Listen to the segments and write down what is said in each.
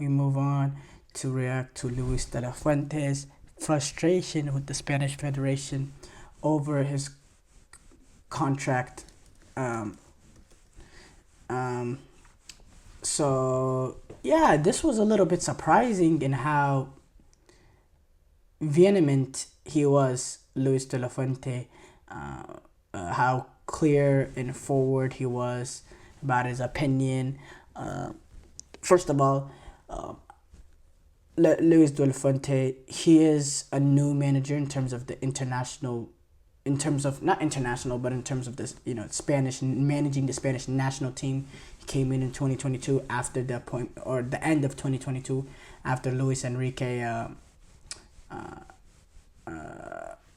we move on to react to Luis De La Fuente's frustration with the Spanish Federation over his contract. Um, um, so yeah, this was a little bit surprising in how vehement he was, Luis De La Fuente, how clear and forward he was about his opinion. Uh, First of all, uh, Luis De La Fuente, he is a new manager in terms of the international, in terms of not international, but in terms of this, Spanish, managing the Spanish national team. He came in 2022 after the point or the end of 2022 after Luis Enrique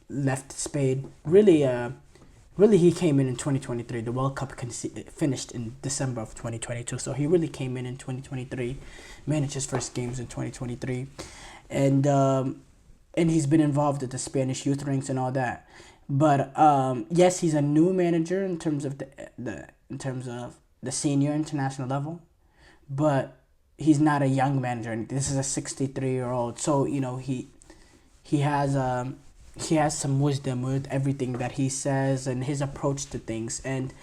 left Spain. Really, he came in 2023. The World Cup finished in December of 2022, so he really came in 2023, managed his first games in 2023, and he's been involved with the Spanish youth ranks and all that. But yes, he's a new manager in terms of the senior international level, but he's not a young manager. This is a 63-year-old, so he has he has some wisdom with everything that he says and his approach to things. And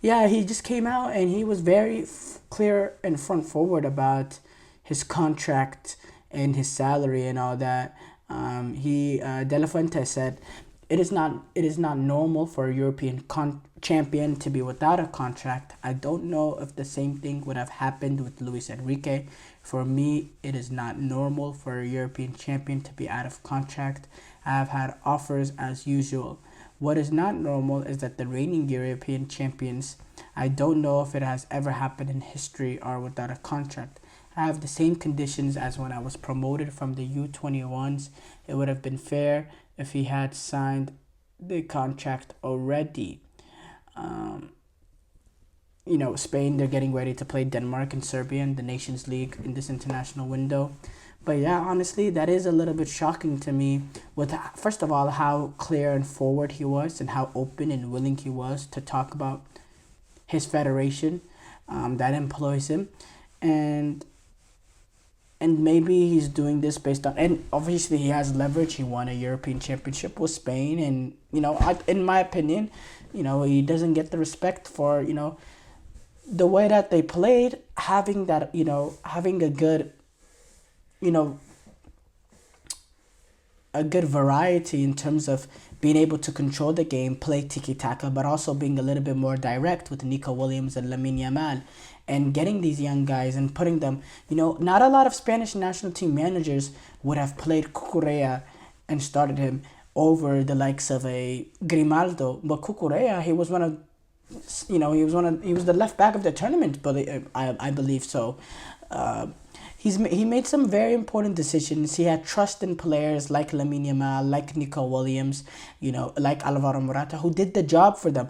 yeah, he just came out and he was very clear and front forward about his contract and his salary and all that. He De La Fuente said it is not normal for a European champion to be without a contract. I don't know if the same thing would have happened with Luis Enrique. For me, it is not normal for a European champion to be out of contract. I have had offers as usual. What is not normal is that the reigning European champions, I don't know if it has ever happened in history, are without a contract. I have the same conditions as when I was promoted from the U21s. It would have been fair if he had signed the contract already. Spain, they're getting ready to play Denmark and Serbia in the Nations League in this international window. But yeah, honestly, that is a little bit shocking to me with, first of all, how clear and forward he was and how open and willing he was to talk about his federation that employs him. And maybe he's doing this based on, and obviously he has leverage. He won a European Championship with Spain, and in my opinion, he doesn't get the respect for the way that they played, having a good a good variety in terms of being able to control the game, play tiki-taka, but also being a little bit more direct with Nico Williams and Lamine Yamal, and getting these young guys and putting them, not a lot of Spanish national team managers would have played Cucurella and started him over the likes of a Grimaldo, but Cucurella, he was the left back of the tournament, but I believe so. He made some very important decisions. He had trust in players like Lamine Yamal, like Nico Williams, like Alvaro Morata, who did the job for them.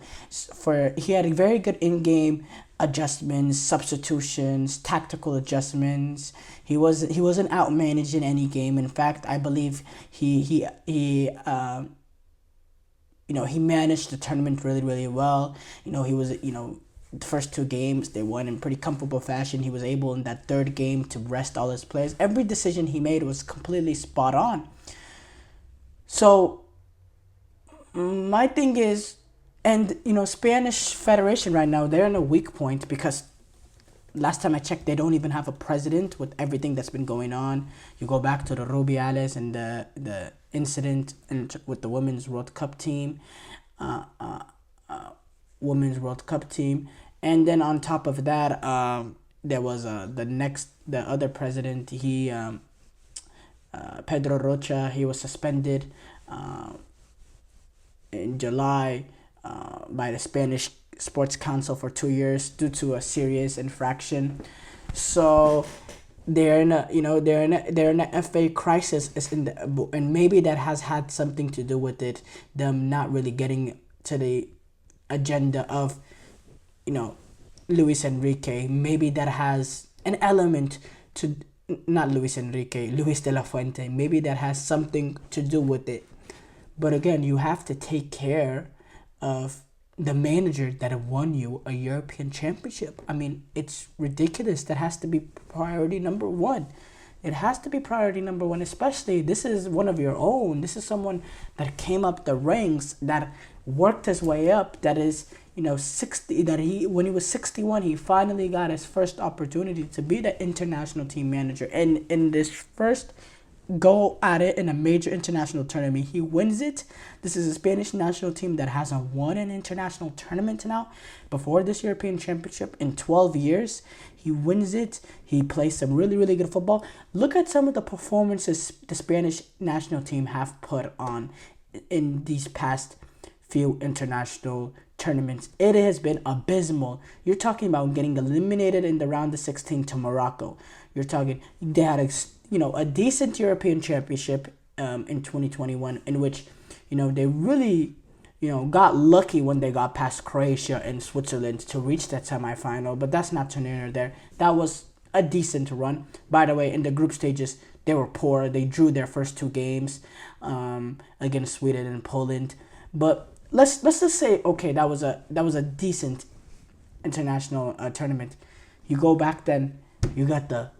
He had very good in-game adjustments, substitutions, tactical adjustments. He wasn't outmanaged in any game. In fact, I believe he managed the tournament really, really well. He was, the first two games, they won in pretty comfortable fashion. He was able in that third game to rest all his players. Every decision he made was completely spot on. So, my thing is, and, Spanish Federation right now, they're in a weak point because last time I checked, they don't even have a president with everything that's been going on. You go back to the Rubiales and the incident with the Women's World Cup team. Women's World Cup team, and then on top of that, there was the other president. He Pedro Rocha. He was suspended in July by the Spanish Sports Council for 2 years due to a serious infraction. So they're in a FA crisis. And maybe that has had something to do with it. Them not really getting to the agenda of Luis Enrique. Maybe that has an element to, not Luis Enrique, Luis De La Fuente. Maybe that has something to do with it. But again, you have to take care of the manager that won you a European championship. I mean, it's ridiculous. That has to be priority number one. It has to be priority number one, especially this is one of your own. This is someone that came up the ranks, that worked his way up, that is, 60, that he, when he was 61, he finally got his first opportunity to be the international team manager. And in this first go at it in a major international tournament, he wins it. This is a Spanish national team that hasn't won an international tournament now before this European Championship in 12 years. He wins it. He plays some really, really good football. Look at some of the performances the Spanish national team have put on in these past few international tournaments. It has been abysmal. You're talking about getting eliminated in the round of 16 to Morocco. You're talking, they had a decent European Championship in 2021, in which, they really, got lucky when they got past Croatia and Switzerland to reach that semifinal. But that's not to near there. That was a decent run. By the way, in the group stages, they were poor. They drew their first two games against Sweden and Poland. But let's just say, okay, that was a decent international tournament. You go back then, you got the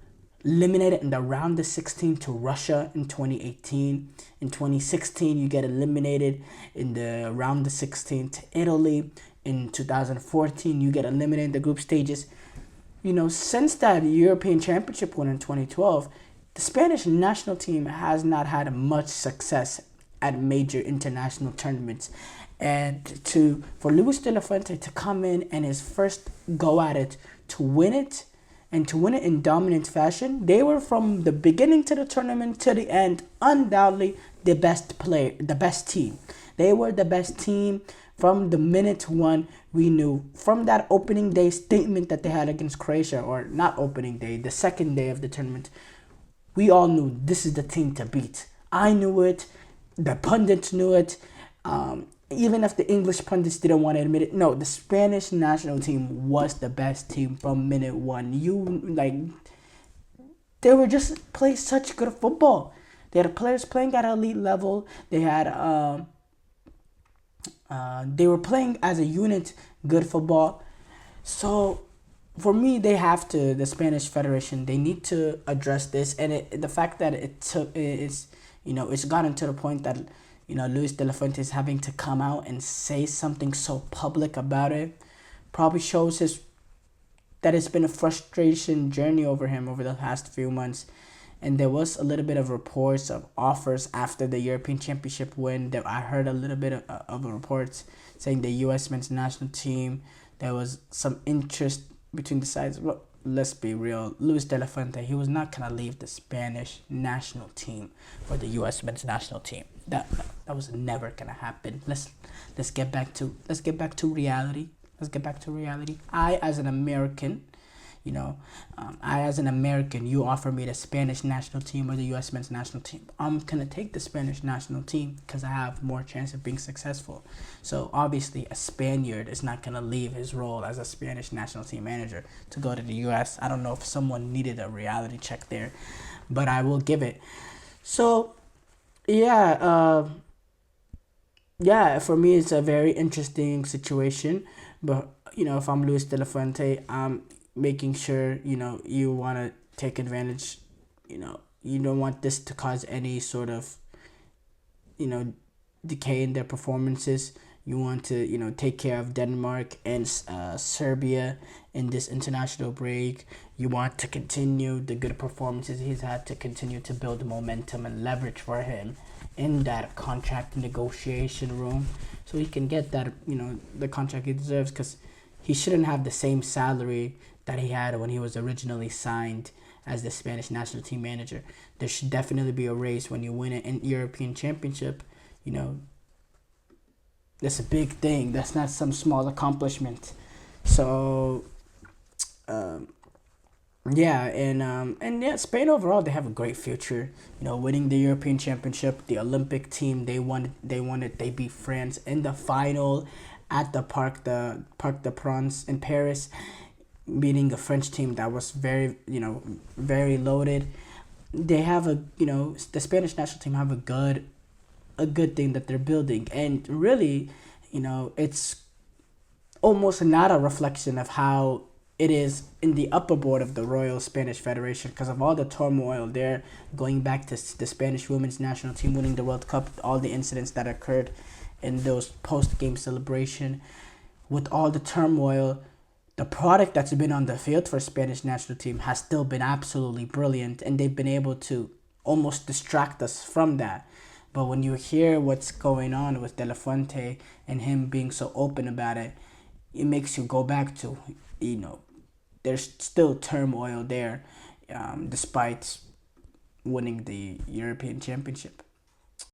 eliminated in the round of 16 to Russia in 2018. In 2016, you get eliminated in the round of 16 to Italy. In 2014, you get eliminated in the group stages. Since that European Championship win in 2012, the Spanish national team has not had much success at major international tournaments. And for Luis De La Fuente to come in and his first go at it to win it, and to win it in dominant fashion, they were from the beginning to the tournament to the end, undoubtedly the best team. They were the best team from the minute one. We knew from that opening day statement that they had against Croatia, or not opening day, the second day of the tournament, we all knew this is the team to beat. I knew it. The pundits knew it. Even if the English pundits didn't want to admit it, no, the Spanish national team was the best team from minute one. They were just playing such good football. They had players playing at elite level. They were playing as a unit, good football. So, for me, the Spanish Federation, they need to address this, and the fact that it's gotten to the point that, Luis De La Fuente is having to come out and say something so public about it probably shows that it's been a frustration journey over him over the past few months. And there was a little bit of reports of offers after the European Championship win. That I heard a little bit of reports saying the U.S. men's national team, there was some interest between the sides. Well, let's be real. Luis De La Fuente, he was not going to leave the Spanish national team for the U.S. men's national team. That was never going to happen. Let's get back to reality. I, as an American, you offer me the Spanish national team or the U.S. men's national team. I'm going to take the Spanish national team because I have more chance of being successful. So, obviously, a Spaniard is not going to leave his role as a Spanish national team manager to go to the U.S. I don't know if someone needed a reality check there, but I will give it. So, yeah, for me, it's a very interesting situation. But, if I'm Luis De La Fuente, I'm making sure, you want to take advantage, you don't want this to cause any sort of, decay in their performances. You want to, take care of Denmark and Serbia in this international break. You want to continue the good performances he's had, to continue to build momentum and leverage for him in that contract negotiation room, so he can get that, the contract he deserves, because he shouldn't have the same salary that he had when he was originally signed as the Spanish national team manager. There should definitely be a raise when you win an European Championship. That's a big thing. That's not some small accomplishment. So, Spain overall, they have a great future. Winning the European Championship, the Olympic team, they beat France in the final at the Parc des Princes in Paris, beating a French team that was very loaded. They have the Spanish national team have a good thing that they're building, and really, it's almost not a reflection of how it is in the upper board of the Royal Spanish Federation because of all the turmoil there, going back to the Spanish women's national team winning the World Cup, all the incidents that occurred in those post-game celebration. With all the turmoil, the product that's been on the field for Spanish national team has still been absolutely brilliant, and they've been able to almost distract us from that. But when you hear what's going on with De La Fuente and him being so open about it, it makes you go back to, there's still turmoil there, despite winning the European Championship.